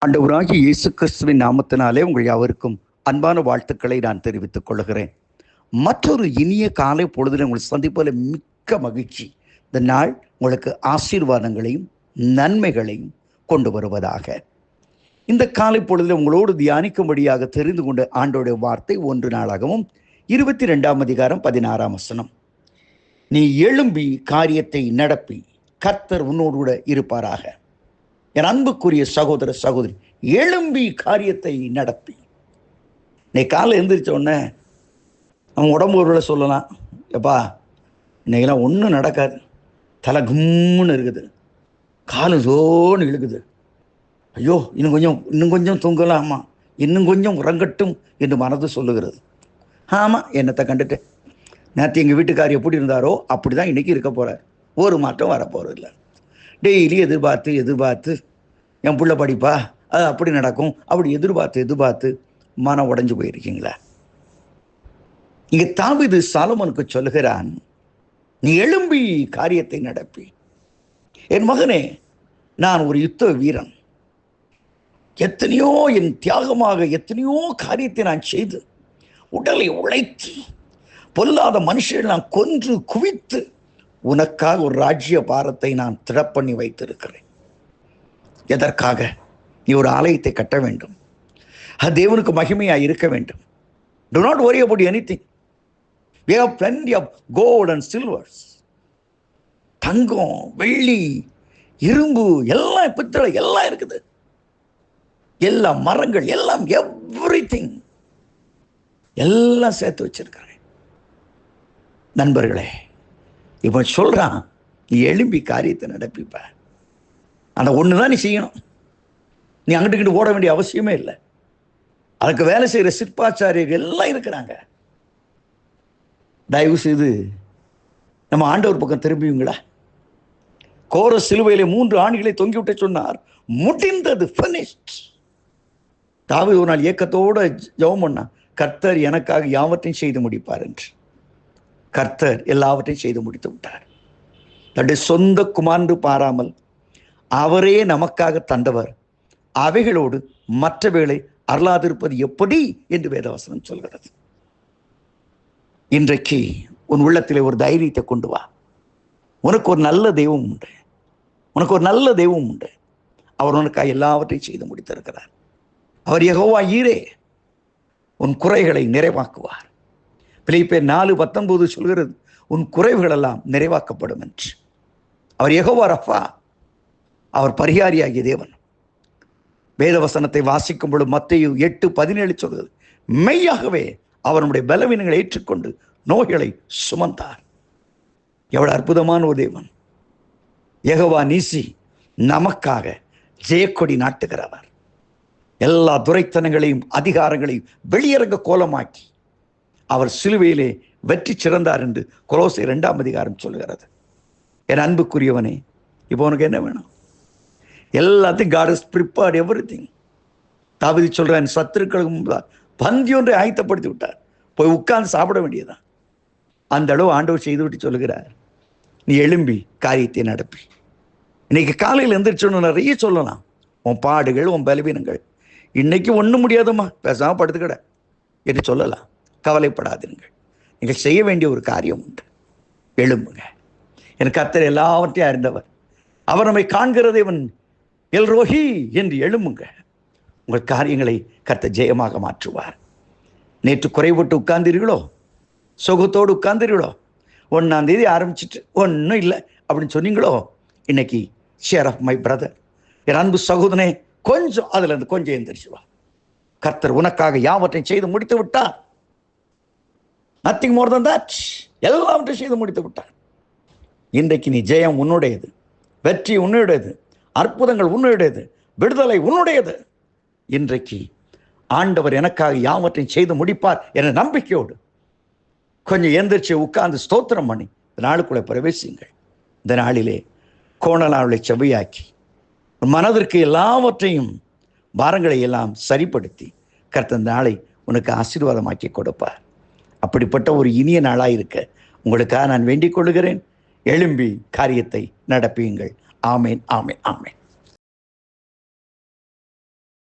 ஆண்டவராகிய இயேசு கிறிஸ்துவின் நாமத்தினாலே உங்கள் யாவருக்கும் அன்பான வாழ்த்துக்களை நான் தெரிவித்துக் கொள்கிறேன். மற்றொரு இனிய காலை பொழுதில் உங்களை சந்திப்பதில் மிக்க மகிழ்ச்சி. இந்த நாள் உங்களுக்கு ஆசீர்வாதங்களையும் நன்மைகளையும் கொண்டு வருவதாக. இந்த காலை பொழுதில் உங்களோடு தியானிக்கும்படியாக தெரிந்து கொண்ட ஆண்டோடைய வார்த்தை 1 நாளாகவும் 22ஆம் அதிகாரம் 16ஆம் வசனம். நீ எழும்பி காரியத்தை நடப்பி, கர்த்தர் உன்னோடு கூட இருப்பாராக. என் அன்புக்குரிய சகோதர சகோதரி, எழும்பி காரியத்தை நடப்பி. நீ காலை எழுந்திரிச்ச உடனே அவன் உடம்பு ஒருவேளை சொல்லலாம், எப்பா இன்னைக்கெல்லாம் ஒன்றும் நடக்காது, தலை கும்முன்னு இருக்குது, காலு ஜோன்னு இழுக்குது, ஐயோ இன்னும் கொஞ்சம் தூங்கலாமா, இன்னும் கொஞ்சம் உறங்கட்டும் என்று மனது சொல்லுகிறது. ஆமாம், என்னத்தை கண்டுட்டு நேற்று எங்கள் வீட்டுக்காரி எப்படி இருந்தாரோ அப்படி தான் இன்றைக்கி இருக்க போகிறார். ஒரு மாற்றம் வரப்போகிறதில்ல. டெய்லி எதிர்பார்த்து என் பிள்ளை படிப்பா, அது அப்படி நடக்கும், அப்படி எதிர்பார்த்து மனம் உடைஞ்சு போயிருக்கீங்களா? இங்கே தாவீது சாலமோனுக்கு சொல்லுகிறான், நீ எழும்பி காரியத்தை நடப்பி. என் மகனே, நான் ஒரு யுத்த வீரன். எத்தனையோ என் தியாகமாக எத்தனையோ காரியத்தை நான் செய்து உடலை உழைத்து பொல்லாத மனுஷர்கள் நான் கொன்று குவித்து உனக்காக ஒரு ராஜ்ய பாரத்தை நான் திடப்பண்ணி வைத்திருக்கிறேன். எதற்காக? நீ ஒரு ஆலயத்தை கட்ட வேண்டும், அது தேவனுக்கு மகிமையாக இருக்க வேண்டும். Do not worry about anything. We have plenty of gold and silvers. தங்கம், வெள்ளி, இரும்பு, எல்லாம் பித்தளை எல்லாம் இருக்குது, எல்லா மரங்கள் எல்லாம், எவ்ரிதிங் எல்லாம் சேர்த்து வச்சிருக்கிறேன். நண்பர்களே, இப்போ சொல்றான், நீ எழும்பி காரியத்தை நடப்பிப்ப. அந்த ஒன்று தான் நீ செய்யணும். நீ அங்கிட்டு ஓட வேண்டிய அவசியமே இல்லை. அதுக்கு வேலை செய்கிற சிற்பாச்சாரியர்கள் எல்லாம் இருக்கிறாங்க. தயவு செய்து நம்ம ஆண்டவர் பக்கம் திரும்பியுங்களா. கோர சிலுவையிலே 3 ஆணிகளை தொங்கிவிட்ட சொன்னார், முடிந்தது, finished. தாவீது ஒரு நாள் ஏக்கத்தோடு ஜெபம் பண்ணா, கர்த்தர் எனக்காக யாவற்றையும் செய்து முடிப்பார் என்று. கர்த்தர் எல்லாவற்றையும் செய்து முடித்து விட்டார். தன்னுடைய சொந்த குமாரன் பாராமல் அவரே நமக்காக தந்தவர். அவைகளோடு மற்றவைகளை அருளாதிருப்பது எப்படி என்று வேதவசனம் சொல்கிறது. இன்றைக்கு உன் உள்ளத்திலே ஒரு தைரியத்தை கொண்டு வா. உனக்கு ஒரு நல்ல தெய்வம் உண்டு. அவர் உனக்காக எல்லாவற்றையும் செய்து முடித்திருக்கிறார். அவர் யெகோவா ஈரே, உன் குறைகளை நிறைவாக்குவார். பிலிப்பியர் 4:19 சொல்கிறது, உன் குறைவுகள் எல்லாம் நிறைவாக்கப்படும் என்று. அவர் யெகோவா ரஃபா, அவர் பரிகாரியாகிய தேவன். வேதவசனத்தை வாசிக்கும் பொழுது மத்தேயு 8:17 சொல்கிறது, மெய்யாகவே அவர் நம்முடைய பலவீனங்களை ஏற்றுக்கொண்டு நோய்களை சுமந்தார். எவ்வளவு அற்புதமான ஒரு தேவன்! யெகோவா நீசி, நமக்காக ஜெயக்கொடி நாட்டுகிறவர். எல்லா துரைத்தனங்களையும் அதிகாரங்களையும் வெளியரங்க கோலமாக்கி அவர் சிலுவையிலே வெற்றி சிறந்தார் என்று கொலோசையர் 2ஆம் அதிகாரம் சொல்லுகிறது. என் அன்புக்குரியவனே, இப்போ உனக்கு என்ன வேணும்? எல்லாத்தையும் God has prepared everything. தாவீது சொல்றான், சத்துருக்களுக்கு முன்பாக பந்தி ஒன்றை ஆயத்தப்படுத்தி விட்டார், போய் உட்கார்ந்து சாப்பிட வேண்டியதான். அந்த அளவு ஆண்டவர் செய்துவிட்டு சொல்லுகிறார், நீ எழும்பி காரியத்தை நடப்பி. இன்னைக்கு காலையில் எந்திரிச்சோன்னு நிறைய சொல்லலாம், உன் பாடுகள், உன் பலவீனங்கள். இன்னைக்கு ஒன்றும் முடியாதம்மா, பேசாமல் படுத்துக்கட என்று சொல்லலாம். கவலைப்படாதீர்கள், நீங்கள் செய்ய வேண்டிய ஒரு காரியம் உண்டு. எழும்புங்க. என் கர்த்தர் எல்லாவற்றையும் அறிந்தவர், அவர் நம்மை காண்கிற தேவன், எல் ரோஹி என்று எழும்புங்க. உங்கள் காரியங்களை கர்த்தர் ஜெயமாக மாற்றுவார். நேற்று குறைபட்டு உட்கார்ந்தீர்களோ, சுகத்தோடு உட்கார்ந்தீர்களோ, 1ஆம் தேதி ஆரம்பிச்சுட்டு ஒன்றும் இல்லை அப்படின்னு சொன்னீங்களோ, இன்னைக்கு ஷேர் ஆஃப் மை பிரதர், என் அன்பு சகோதரனே, கொஞ்சம் அதுல இருந்து கொஞ்சம் எந்திரிச்சுவா. கர்த்தர் உனக்காக யாவற்றையும் செய்து முடித்து விட்டார். Nothing more than that. எல்லாவற்றையும் செய்து முடித்து விட்டார். இன்றைக்கு நீ ஜெயம் உன்னுடையது, வெற்றி உன்னுடையது, அற்புதங்கள் உன்னுடையது, விடுதலை உன்னுடையது. இன்றைக்கு ஆண்டவர் எனக்காக யாவற்றையும் செய்து முடிப்பார் என்ற நம்பிக்கையோடு கொஞ்சம் எந்திரிச்சு உட்கார்ந்து ஸ்தோத்திரம் பண்ணி இந்த நாளுக்குள்ளே பிரவேசிங்கள். இந்த நாளிலே கோணலாளை செவ்வையாக்கி மனதிற்கு எல்லாவற்றையும் பாரங்களை எல்லாம் சரிப்படுத்தி கர்த்தர் நாளை உனக்கு ஆசீர்வாதமாக்கி கொடுப்பார். அப்படிப்பட்ட ஒரு இனிய நாளாக இருக்க உங்களுக்காக நான் வேண்டிக் கொள்கிறேன். எழும்பி காரியத்தை நடப்பியுங்கள். ஆமேன், ஆமேன், ஆமேன்.